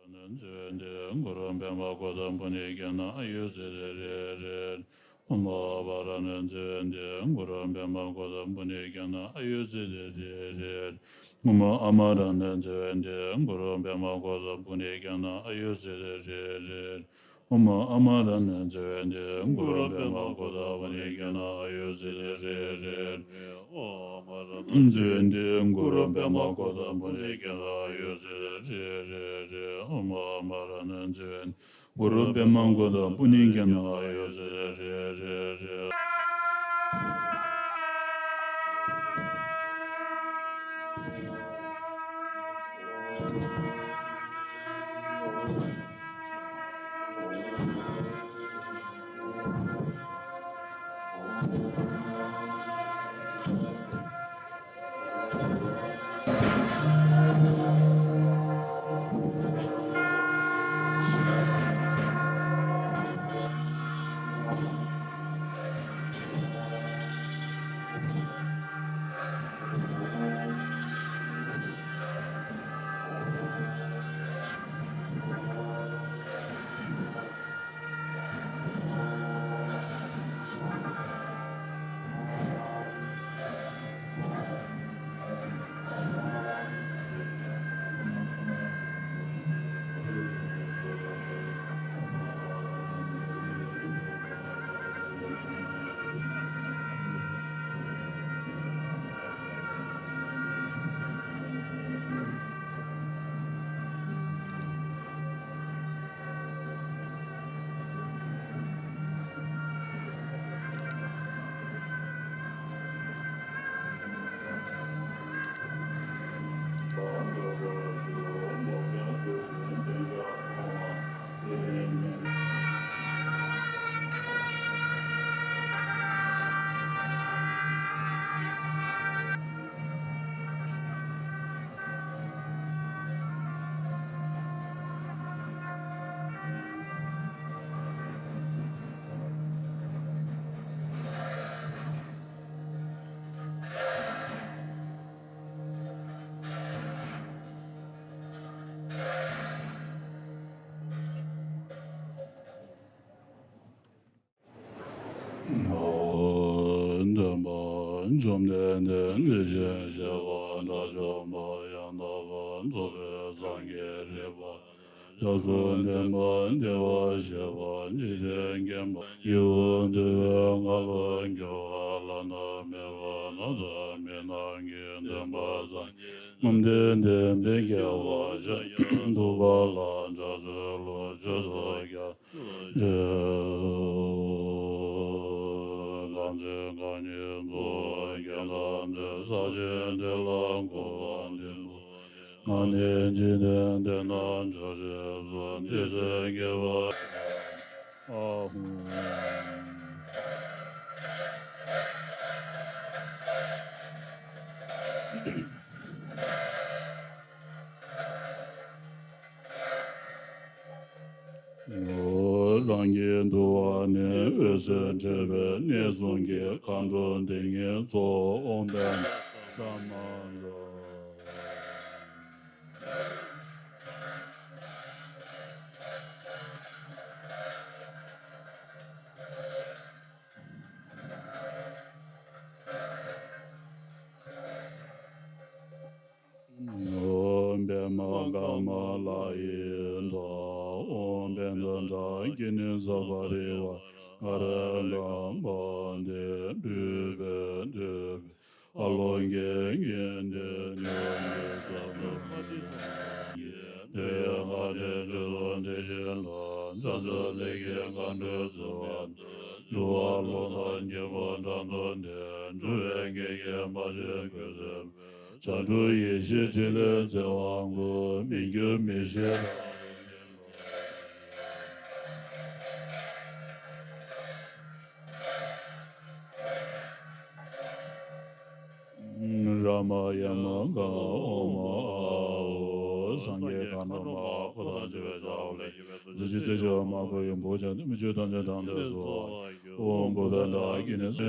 Oma amaran jende ngoro bema koda bani gana ayuze re jende ngoro bema koda bani gana ayuze re oma amaran jende ngoro bema koda bani gana ayuze re Rama Yama Ga Oma Ao Sangye Kanda Ma Pudan Jive Jaole Ziji Ziji Ma Go Yum Boja Miju Danja Danda So Om Buddha Da Gine Zi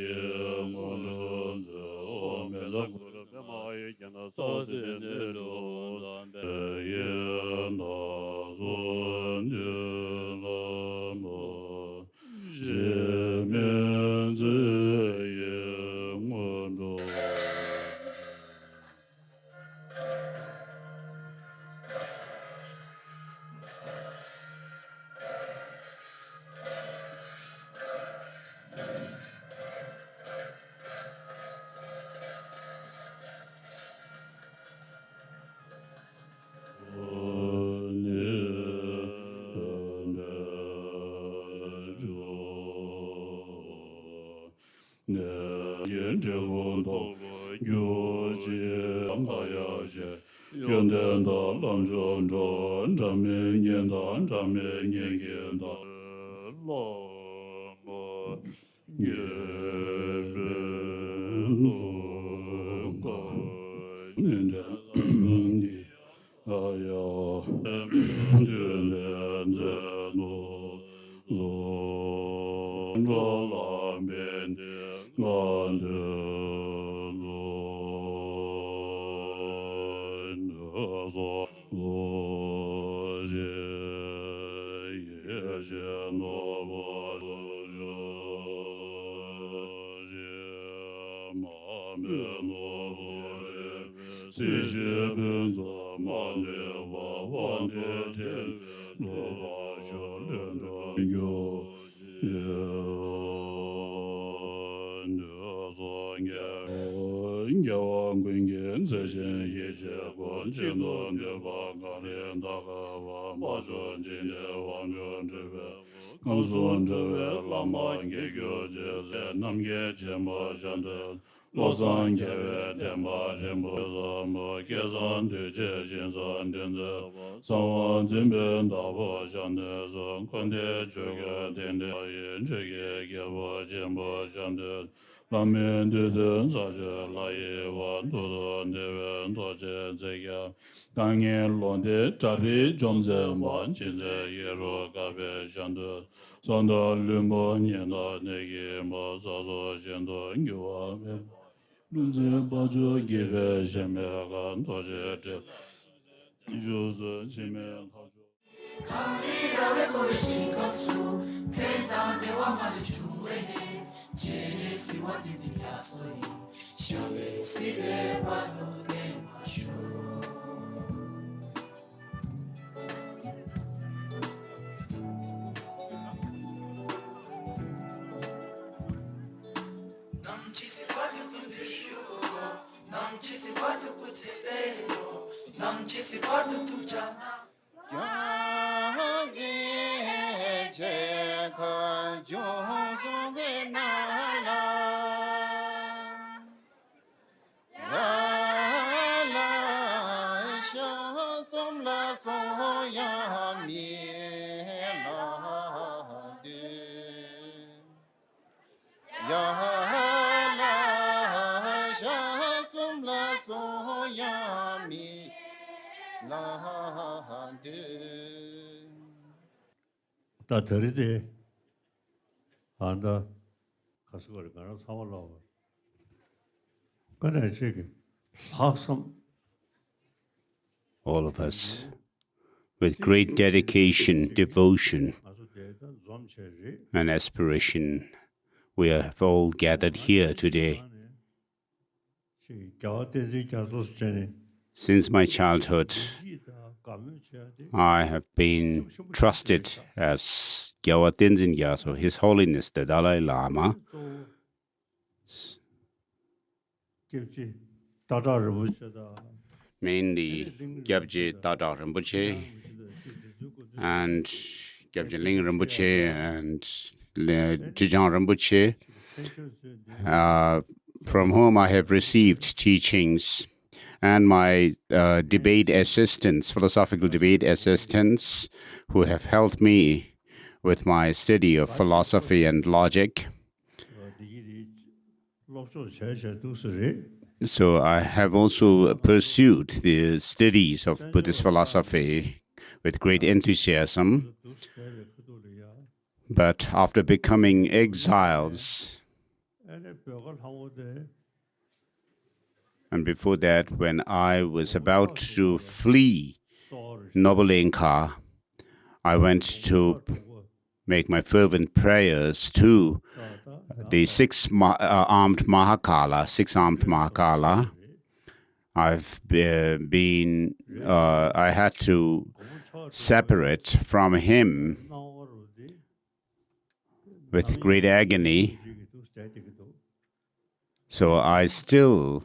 Yem Gundun Zi Om Beza Guru Bema Yikena So Zi Nilu Lama Namgyal Losan Geve Demba Rembo Zama Gezan Deje Jinzan Denze Sawan Zimben Dabo Jande Zon Konde Choge Dende Ayin Choge Gebo Jembo Jande Lamen Deden Zaje Laye Wan Dodo Neven Doje Zega Dangen Londe Tari Jomze Man Jinze Yero Gabe Jande Sanda Lumbo Nyenda Negi Ma Zazo Jendo Ngiwa Lunze Bajo Gibe Sheme Gan Doje Je Jose Jime Hajo 다 들이대 안다 가서 걸거나 사월로 그래 지금 학습 All of us, with great dedication, devotion, and aspiration, we have all gathered here today. Since my childhood, I have been trusted as Gyawa Tenzin Gyatso, His Holiness the Dalai Lama, mainly Gyabje Tata Rinpoche and Gyabje Ling Rinpoche and Jijang Rinpoche, from whom I have received teachings, and my debate assistants, philosophical debate assistants, who have helped me with my study of philosophy and logic. So I have also pursued the studies of Buddhist philosophy with great enthusiasm. But after becoming exiles, And before that, when I was about to flee Noble Inca, I went to make my fervent prayers to the six-armed Mahakala. I had to separate from him with great agony. So I still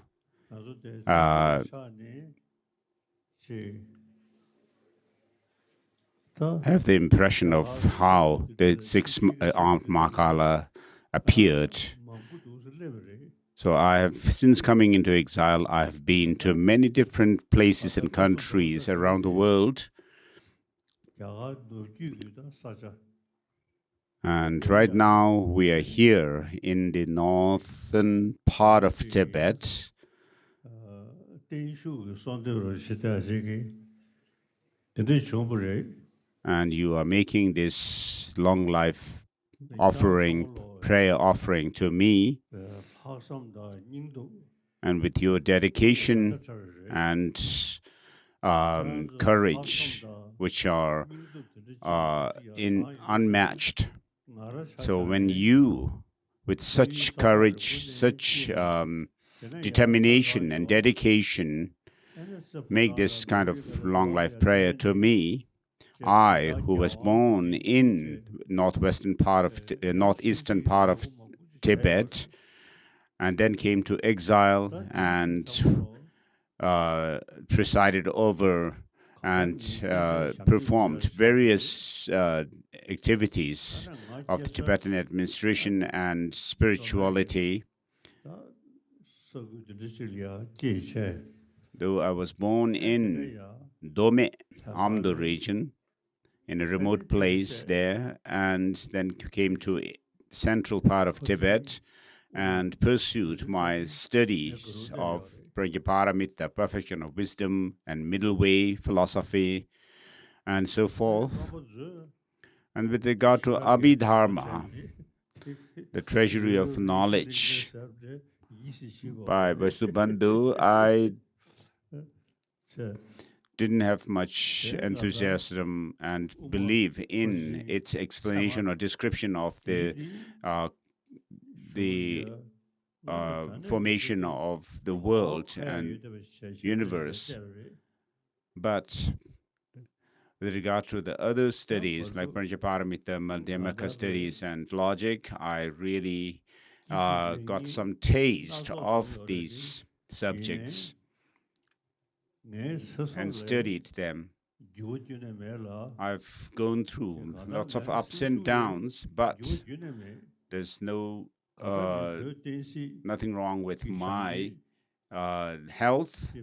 have the impression of how the six-armed Mahakala appeared. So I have, since coming into exile, I have been to many different places and countries around the world. And right now we are here in the northern part of Tibet. And you are making this long life offering, prayer offering to me. And with your dedication and courage, which are unmatched. So when you, with such courage, such determination and dedication, make this kind of long life prayer to me, I, who was born in northeastern part of Tibet, and then came to exile and presided over and performed various activities of the Tibetan administration and spirituality. Though I was born in Dome, Amdo region, in a remote place there, and then came to central part of Tibet and pursued my studies of Prajnaparamita, perfection of wisdom, and middle way philosophy, and so forth. And with regard to Abhidharma, the treasury of knowledge, by Vasubandhu, I didn't have much enthusiasm and belief in its explanation or description of the formation of the world and universe. But with regard to the other studies like Prajnaparamita, Madhyamaka studies and logic, I really got some taste of these subjects and studied them. I've gone through lots of ups and downs, but there's nothing wrong with my health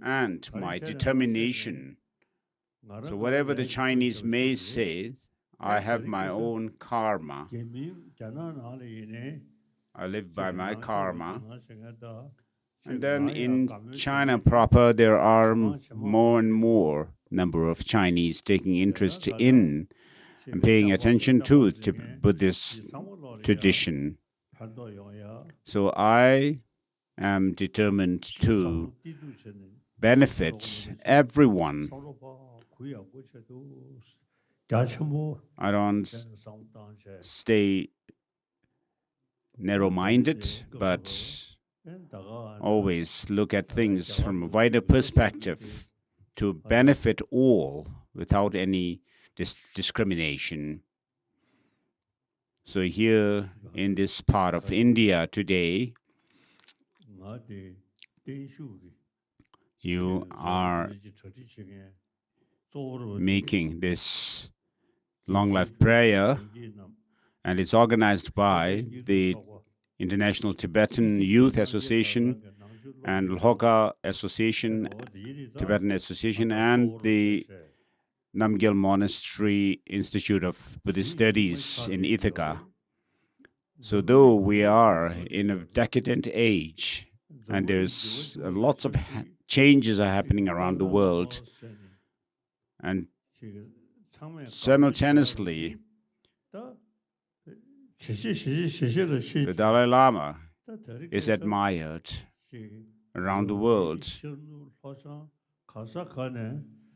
and my determination. So whatever the Chinese may say, I have my own karma. I live by my karma. And then in China proper, there are more and more number of Chinese taking interest in and paying attention to Buddhist tradition. So I am determined to benefit everyone. I don't stay narrow-minded, but always look at things from a wider perspective to benefit all without any discrimination. So here in this part of India today, you are making this long life prayer, and it's organized by the International Tibetan Youth Association and Lhokha Association, Tibetan Association, and the Namgyal Monastery Institute of Buddhist Studies in Ithaca. So though we are in a decadent age, and there's lots of changes are happening around the world, and simultaneously, the Dalai Lama is admired around the world.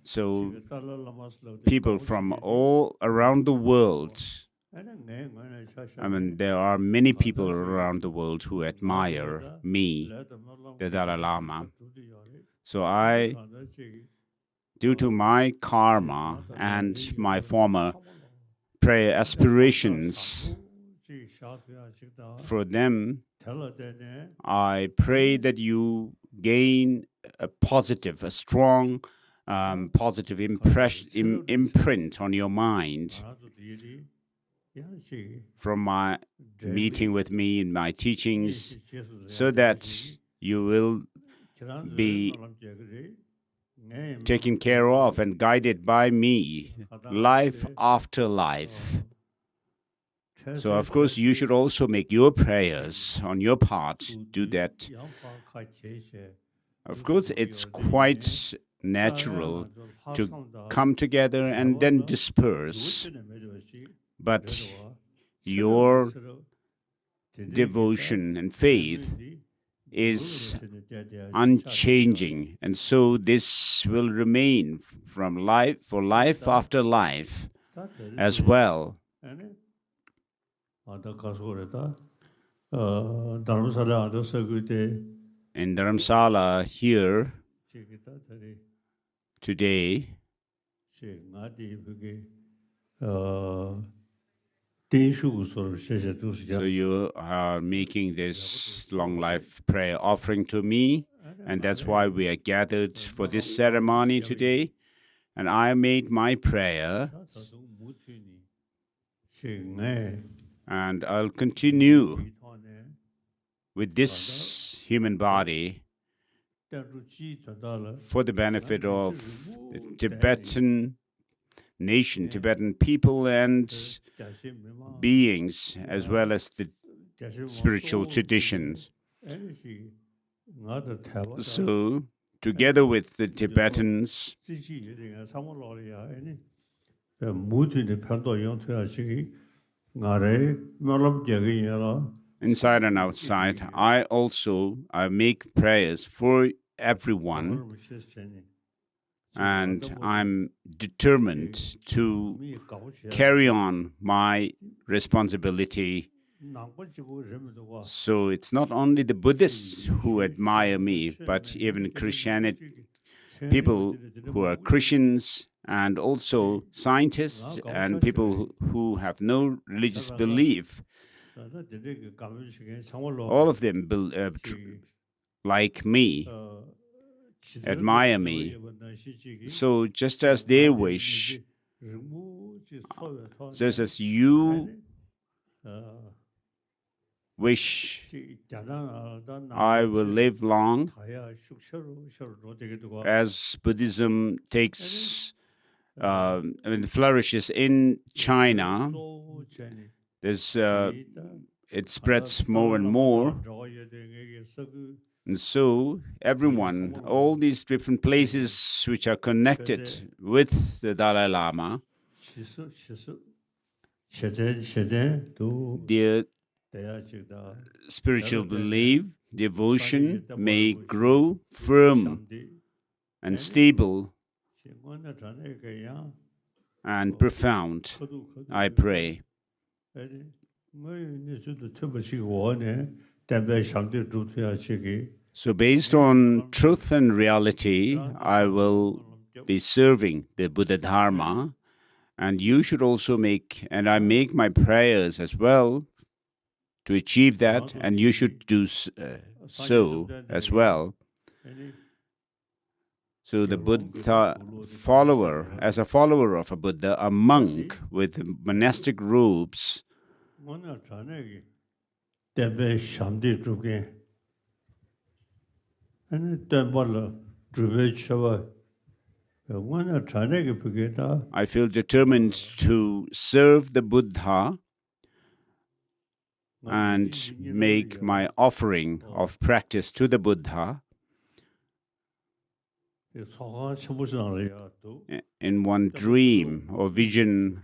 So people from all around the world, I mean, there are many people around the world who admire me, the Dalai Lama. So I, due to my karma and my former prayer aspirations, for them, I pray that you gain a positive, a strong, positive imprint on your mind from my meeting with me and my teachings, so that you will be taken care of and guided by me, life after life. So, of course, you should also make your prayers on your part. Do that. Of course, it's quite natural to come together and then disperse. But your devotion and faith is unchanging. And so this will remain from life for life after life as well. In Dharamsala here today, so you are making this long life prayer offering to me, and that's why we are gathered for this ceremony today. And I made my prayer, and I'll continue with this human body for the benefit of the Tibetan nation, Tibetan people and beings, as well as the spiritual traditions. So, together with the Tibetans, inside and outside, I make prayers for everyone, and I'm determined to carry on my responsibility. So it's not only the Buddhists who admire me, but even Christianity, people who are Christians, and also scientists and people who have no religious belief. All of them, like me, admire me. So just as they wish, just as you wish I will live long, as Buddhism flourishes in China, it spreads more and more. And so everyone, all these different places which are connected with the Dalai Lama, their spiritual belief, devotion may grow firm and stable and profound, I pray. So based on truth and reality, I will be serving the Buddha Dharma, and you should also I make my prayers as well to achieve that, and you should do so as well. So the Buddha follower, as a follower of a Buddha, a monk with monastic robes, I feel determined to serve the Buddha and make my offering of practice to the Buddha. In one dream or vision,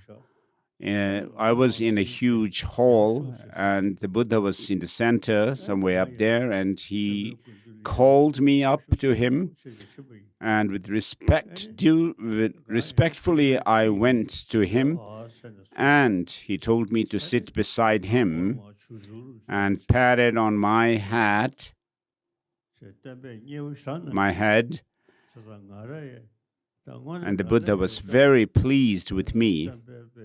I was in a huge hall, and the Buddha was in the center, somewhere up there, and he called me up to him. And respectfully, I went to him, and he told me to sit beside him and patted on my head, and the Buddha was very pleased with me.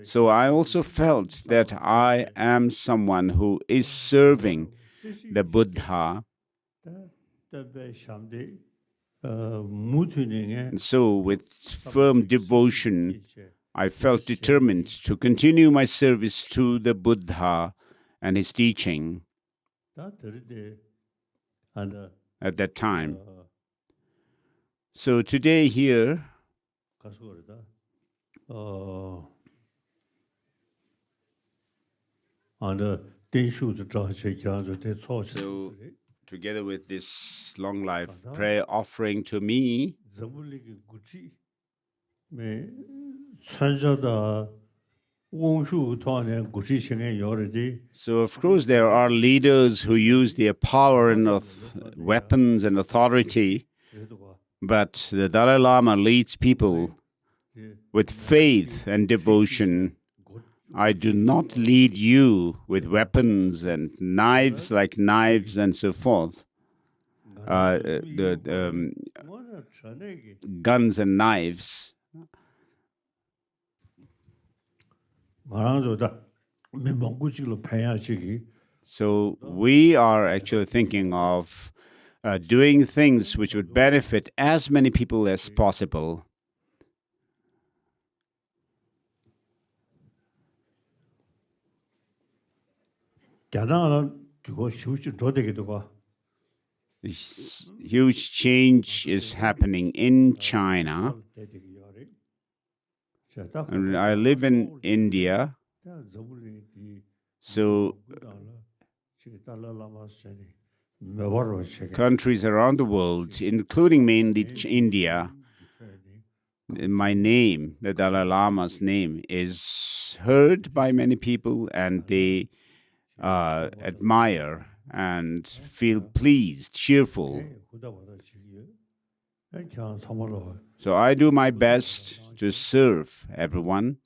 So I also felt that I am someone who is serving the Buddha. And so with firm devotion, I felt determined to continue my service to the Buddha and his teaching at that time. So today here, so together with this long life prayer offering to me, so of course there are leaders who use their power and weapons and authority, but the Dalai Lama leads people with faith and devotion. I do not lead you with weapons and knives and so forth, guns and knives. So we are actually thinking of doing things which would benefit as many people as possible. Huge change is happening in China. And I live in India, so countries around the world, including mainly India, my name, the Dalai Lama's name, is heard by many people, and they admire and feel pleased, cheerful. So I do my best to serve everyone,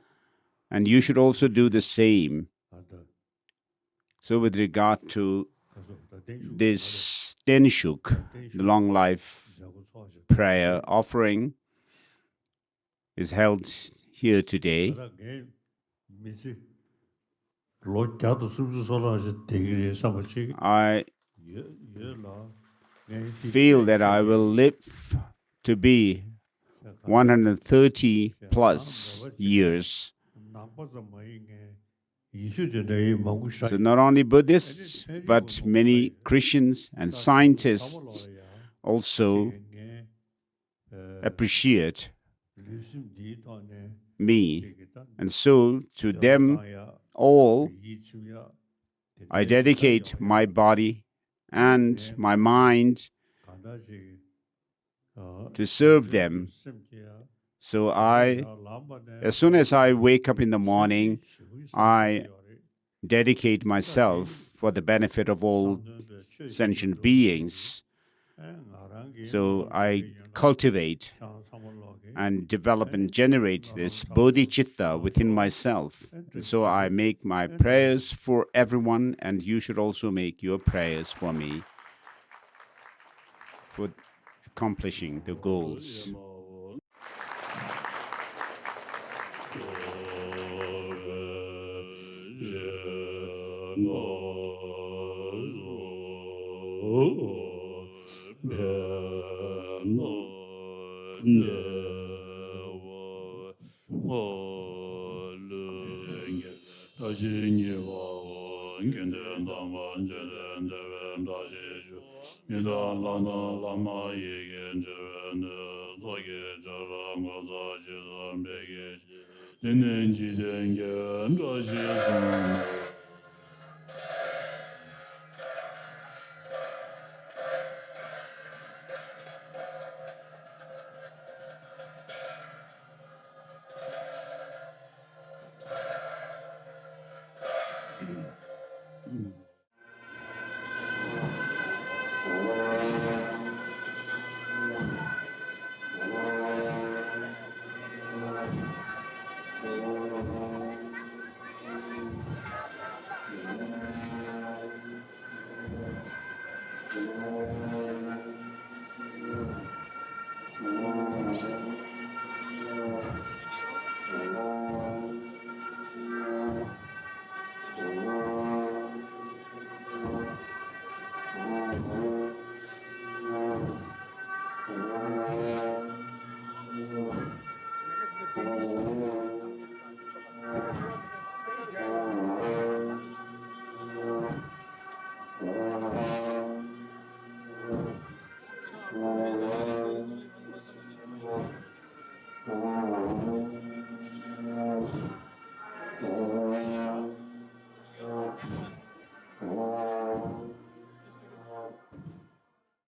and you should also do the same. So with regard to this Tenshuk, the long life prayer offering, is held here today. I feel that I will live to be 130 plus years. So not only Buddhists, but many Christians and scientists also appreciate me. And so to them all, I dedicate my body and my mind to serve them. So as soon as I wake up in the morning, I dedicate myself for the benefit of all sentient beings. So I cultivate and develop and generate this bodhicitta within myself. And so I make my prayers for everyone, and you should also make your prayers for me for accomplishing the goals.